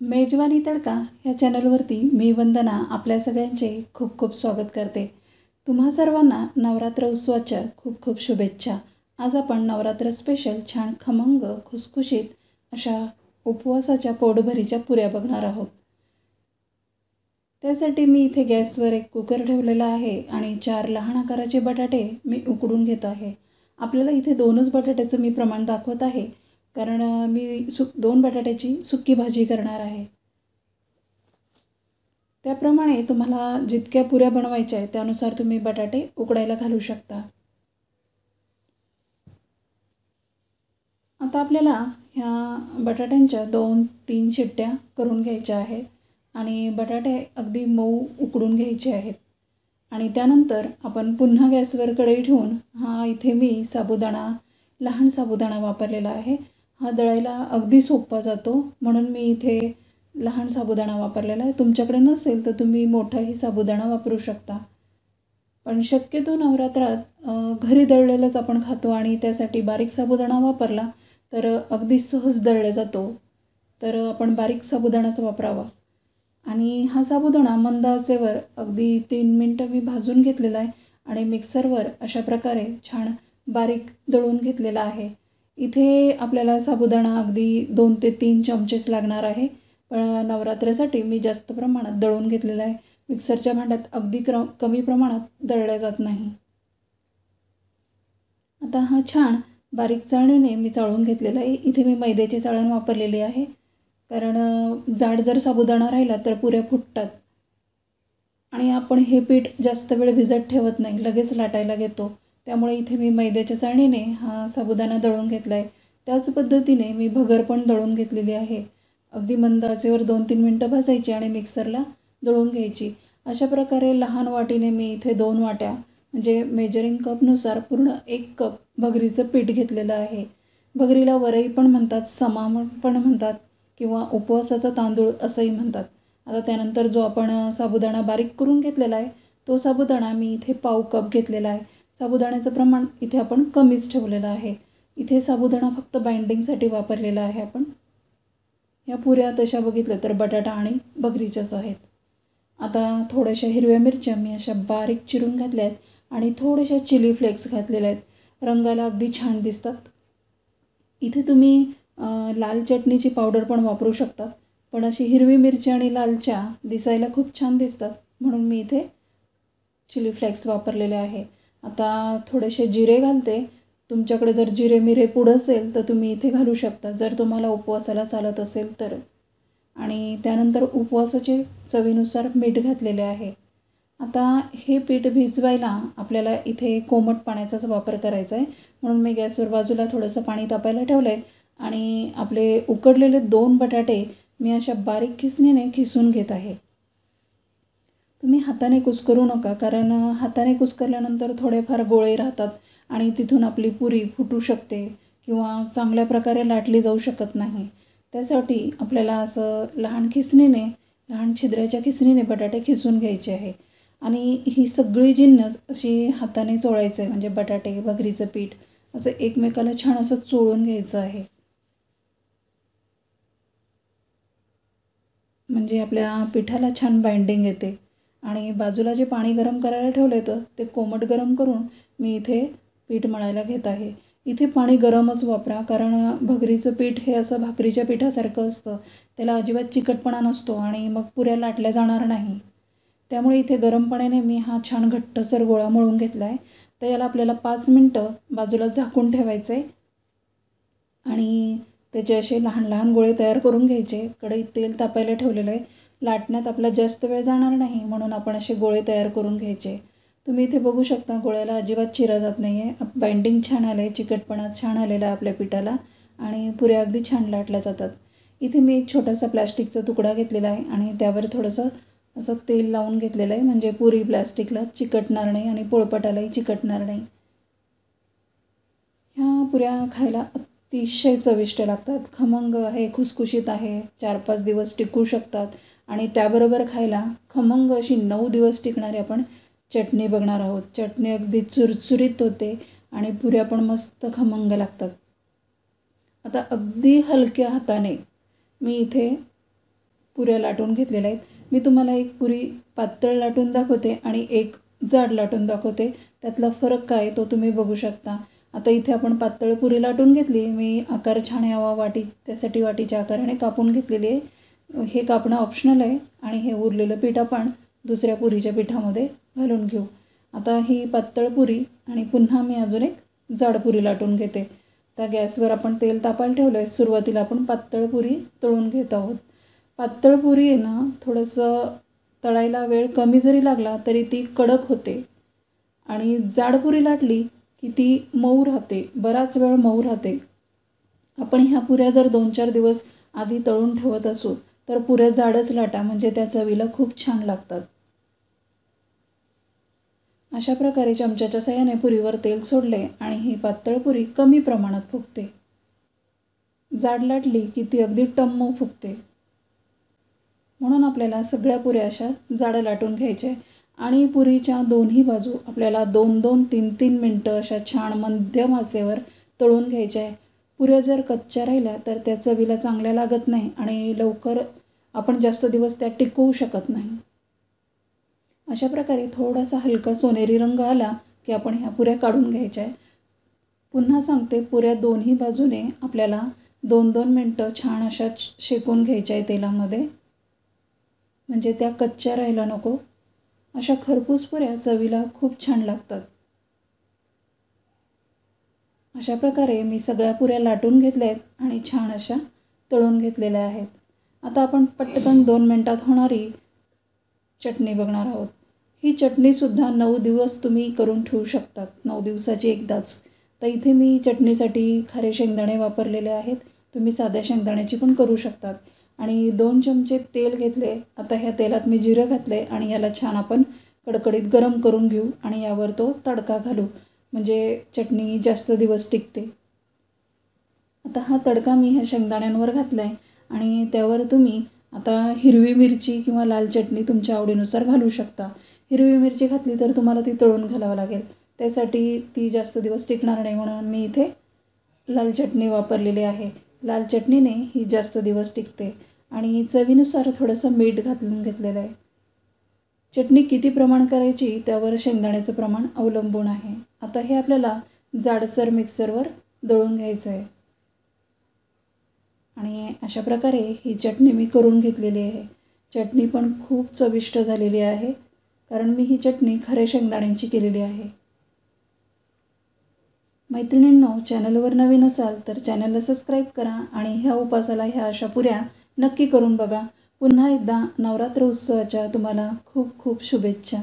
मेजवानी तडका ह्या चॅनलवरती मी वंदना आपल्या सगळ्यांचे खूप खूप स्वागत करते। तुम्हा सर्वांना नवरात्र उत्सवाच्या खूप खूप शुभेच्छा। आज आपण नवरात्र स्पेशल छान खमंग खुसखुशीत अशा उपवासाच्या पोटभरीच्या पुऱ्या बघणार आहोत। त्यासाठी मी इथे गॅसवर एक कुकर ठेवलेला आहे आणि 4 लहान आकाराचे बटाटे मी उकडून घेत आहे। आपल्याला इथे 2च बटाट्याचं मी प्रमाण दाखवत आहे, कारण मी 2 बटाट्याची सुकी भाजी करणार आहे। त्याप्रमाणे तुम्हाला जितक्या पुऱ्या बनवायच्या आहेत त्यानुसार तुम्ही बटाटे उकडायला घालू शकता। आता आपल्याला ह्या बटाट्यांच्या 2-3 शिट्ट्या करून घ्यायच्या आहेत आणि बटाटे अगदी मऊ उकडून घ्यायचे आहेत। आणि त्यानंतर आपण पुन्हा गॅसवर कढई ठेवून इथे मी साबुदाणा, लहान साबुदाणा वापरलेला आहे। हा दळायला अगदी सोपा जातो, म्हणून मी इथे लहान साबुदाणा वापरलेला आहे। तुमच्याकडे नसेल तर तुम्ही मोठाही साबुदाणा वापरू शकता, पण शक्यतो नवरात्रात घरी दळलेलंच आपण खातो आणि त्यासाठी बारीक साबुदाणा वापरला तर अगदी सहज दळला जातो, तर आपण बारीक साबुदाणाच वापरावा। आणि हा साबुदाणा मंद आचेवर अगदी 3 मिनिटं मी भाजून घेतलेला आहे आणि मिक्सरवर अशा प्रकारे छान बारीक दळून घेतलेला आहे। इथे आपल्याला साबुदाणा अगदी 2 ते 3 चमचेच लागणार आहे, पण नवरात्रासाठी मी जास्त प्रमाणात दळून घेतलेला आहे। मिक्सरच्या भांड्यात अगदी कमी प्रमाणात दळल्या जात नाही। आता हा छान बारीक चाळणीने मी चाळून घेतलेला आहे। इथे मी मैद्याची चाळण वापरलेली आहे, कारण जाड जर साबुदाणा राहिला तर पुऱ्या फुटतात आणि आपण हे पीठ जास्त वेळ भिजत ठेवत नाही, लगेच लाटायला घेतो। त्यामुळे इथे मी मैद्याच्या चाळणीने हा साबुदाणा दळून घेतला आहे। त्याच पद्धतीने मी भगर पण दळून घेतलेली आहे। अगदी मंद आचेवर 2-3 मिनिटं भाजायची आणि मिक्सरला दळून घ्यायची। अशा प्रकारे लहान वाटीने मी इथे 2 वाट्या म्हणजे मेजरिंग कपनुसार पूर्ण 1 कप भगरीचं पीठ घेतलेलं आहे। भगरीला वरई पण म्हणतात, समा पण म्हणतात किंवा उपवासाचा तांदूळ असंही म्हणतात। आता त्यानंतर जो आपण साबुदाणा बारीक करून घेतलेला आहे तो साबुदाणा मी इथे पाव कप घेतलेला आहे। साबुदाण्याचं प्रमाण इथे आपण कमीच ठेवलेलं आहे। इथे साबुदाणा फक्त बाइंडिंगसाठी वापरलेला आहे आपण। या पुऱ्या तशा बघितल्या तर बटाटा आणि भगरीच्याच आहेत। आता थोड्याशा हिरव्या मिरच्या मी अशा बारीक चिरून घातल्या आहेत आणि थोड्याशा चिली फ्लेक्स घातलेल्या आहेत, रंगाला अगदी छान दिसतात। इथे तुम्ही लाल चटणीची पावडर पण वापरू शकतात, पण अशी हिरवी मिरची आणि लालच्या दिसायला खूप छान दिसतात, म्हणून मी इथे चिली फ्लेक्स वापरलेले आहे। आता थोडेसे जिरे घालते। तुमच्याकडे जर जिरे मिरे पूड असेल तर तुम्ही इथे घालू शकता, जर तुम्हाला उपवासाला चालत असेल तर। आणि त्यानंतर उपवासाचे चवीनुसार मीठ घातलेले आहे। आता हे पीठ भिजवायला आपल्याला इथे कोमट पाण्याचाच वापर करायचा आहे, म्हणून मी गॅसवर बाजूला थोडंसं पाणी तापायला ठेवलं आहे आणि आपले उकडलेले 2 बटाटे मी अशा बारीक खिसणीने खिसून घेत आहे। तुम्ही हाताने कुस्करू नका, कारण हाताने कुस्करल्यानंतर थोडेफार गोळे राहतात आणि तिथून आपली पुरी फुटू शकते किंवा चांगल्या प्रकारे लाटली जाऊ शकत नाही। त्यासाठी आपल्याला असं लहान खिसणीने, लहान छिद्राच्या खिसणीने बटाटे खिसून घ्यायचे आहे आणि ही सगळी जिन्नस अशी हाताने चोळायचं आहे, म्हणजे बटाटे, भगरीचं पीठ असं एकमेकाला छान असं चोळून घ्यायचं आहे, म्हणजे आपल्या पिठाला छान बाइंडिंग येते। आणि बाजूला जे पाणी गरम करायला ठेवलं होतं ते कोमट गरम करून मी इथे पीठ मळायला घेत आहे। इथे पाणी गरमच वापरा, कारण भगरीचं पीठ हे असं भाकरीच्या पिठासारखं असतं, त्याला अजिबात चिकटपणा नसतो आणि मग पुऱ्या लाटल्या जाणार नाही। त्यामुळे इथे गरम पाण्याने मी हा छान घट्टसर गोळा मळून घेतला आहे। तर याला आपल्याला 5 मिनिटं बाजूला झाकून ठेवायचं आहे आणि त्याचे असे लहान लहान गोळे तयार करून घ्यायचे। कढईत तेल तापायला ठेवलेलं आहे, लाटण्यात आपला जास्त वेळ जाणार नाही म्हणून आपण असे गोळे तयार करून घ्यायचे। तुम्ही इथे बघू शकता गोळ्याला अजिबात चिरा जात नाही आहे, बाइंडिंग छान आलं आहे, चिकटपणा छान आलेला आहे आपल्या पिठाला आणि पुऱ्या अगदी छान लाटल्या जातात। इथे मी एक छोटासा प्लॅस्टिकचा तुकडा घेतलेला आहे आणि त्यावर थोडंसं असं तेल लावून घेतलेलं आहे, म्हणजे पुरी प्लॅस्टिकला चिकटणार नाही आणि पोळपाटालाही चिकटणार नाही। ह्या पुऱ्या खायला अतिशय चविष्ट लागतात, खमंग आहे, खुसखुशीत आहे, 4-5 दिवस टिकू शकतात आणि त्याबरोबर खायला खमंग अशी 9 दिवस टिकणारी आपण चटणी बघणार आहोत। चटणी अगदी चुरचुरीत होते आणि पुऱ्या पण मस्त खमंग लागतात। आता अगदी हलक्या हाताने मी इथे पुऱ्या लाटून घेतलेल्या आहेत. मी तुम्हाला एक पुरी पातळ लाटून दाखवते आणि एक जाड लाटून दाखवते. त्यातला फरक काय तो तुम्ही बघू शकता. आता इथे आपण पातळ पुरी लाटून घेतली. मी आकार छान यावा वाटी त्यासाठी वाटीच्या आकाराने कापून घेतलेली आहे. हे कापणं ऑप्शनल आहे आणि हे उरलेलं पीठ आपण दुसऱ्या पुरीच्या पिठामध्ये घालून घेऊ. आता ही पातळ पुरी आणि पुन्हा मी अजून एक जाड पुरी लाटून घेते. त्या गॅसवर आपण तेल तापायला ठेवलं आहे. सुरुवातीला आपण पातळ पुरी तळून घेत आहोत. पातळ पुरी आहे ना थोडंसं तळायला वेळ कमी जरी लागला तरी ती कडक होते आणि जाड पुरी लाटली की ती मऊ राहते, बराच वेळ मऊ राहते. आपण ह्या पुऱ्या जर 2-4 दिवस आधी तळून ठेवत असू तर पुऱ्या जाडच लाटा, म्हणजे त्या चवीला खूप छान लागतात. अशा प्रकारे चमच्याच्या साहाय्याने पुरीवर तेल सोडले आणि ही पातळ पुरी कमी प्रमाणात फुगते. जाड लाटली की ती अगदी टम्म फुगते. म्हणून आपल्याला सगळ्या पुऱ्या अशा जाड लाटून घ्यायच्या आणि पुरीच्या दोन्ही बाजू आपल्याला 2-2, 3-3 मिनटं अशा छान मध्यम आचेवर तळून घ्यायच्या आहे. पुऱ्या जर कच्च्या राहिल्या तर त्या चवीला चांगल्या लागत नाही आणि लवकर आपण जास्त दिवस त्या टिकवू शकत नाही. अशा प्रकारे थोडासा हलका सोनेरी रंग आला की आपण ह्या पुऱ्या काढून घ्यायच्या आहे. पुन्हा सांगते, पुऱ्या दोन्ही बाजूने आपल्याला 2-2 मिनटं छान अशा शेकून घ्यायच्या आहे तेलामध्ये, म्हणजे त्या कच्च्या राहायला नको. अशा खरपूस पुऱ्या चवीला खूप छान लागतात. अशा प्रकारे मी सगळ्या पुऱ्या लाटून घेतल्या आहेत आणि छान अशा तळून घेतलेल्या आहेत. आता आपण पटकन 2 मिनटात होणारी चटणी बघणार आहोत. ही चटणीसुद्धा 9 दिवस तुम्ही करून ठेवू शकतात, 9 दिवसाची एकदाच. तर इथे मी चटणीसाठी खारे शेंगदाणे वापरलेले आहेत. तुम्ही साध्या शेंगदाण्याची पण करू शकतात. आणि 2 चमचे तेल घेतले. आता ह्या तेलात मी जिरं घातले आणि याला छान आपण कडकडीत गरम करून घेऊ आणि यावर तो तडका घालू, म्हणजे चटणी जास्त दिवस टिकते. आता हा तडका मी ह्या शेंगदाण्यांवर घातला आहे आणि त्यावर तुम्ही आता हिरवी मिरची किंवा लाल चटणी तुमच्या आवडीनुसार घालू शकता. हिरवी मिरची घातली तर तुम्हाला ती तळून घालावं लागेल, त्यासाठी ती जास्त दिवस टिकणार नाही, म्हणून मी इथे लाल चटणी वापरलेली आहे. लाल चटणीने ही जास्त दिवस टिकते. आणि चवीनुसार थोडंसं मीठ घालून घेतलेलं आहे. चटणी किती प्रमाण करायची त्यावर शेंगदाण्याचं प्रमाण अवलंबून आहे. आता हे आपल्याला जाडसर मिक्सरवर दळून घ्यायचं आहे आणि अशा प्रकारे ही चटणी मी करून घेतलेली आहे. चटणी पण खूप चविष्ट झालेली आहे, कारण मी ही चटणी खऱ्या शेंगदाण्यांची केलेली आहे. मैत्रिणींनो, चॅनलवर नवीन असाल तर चॅनलला सबस्क्राईब करा आणि ह्या उपासाला ह्या अशा पुऱ्या नक्की करून बघा. पुन्हा एकदा नवरात्र उत्सवाच्या तुम्हाला खूप खूप शुभेच्छा.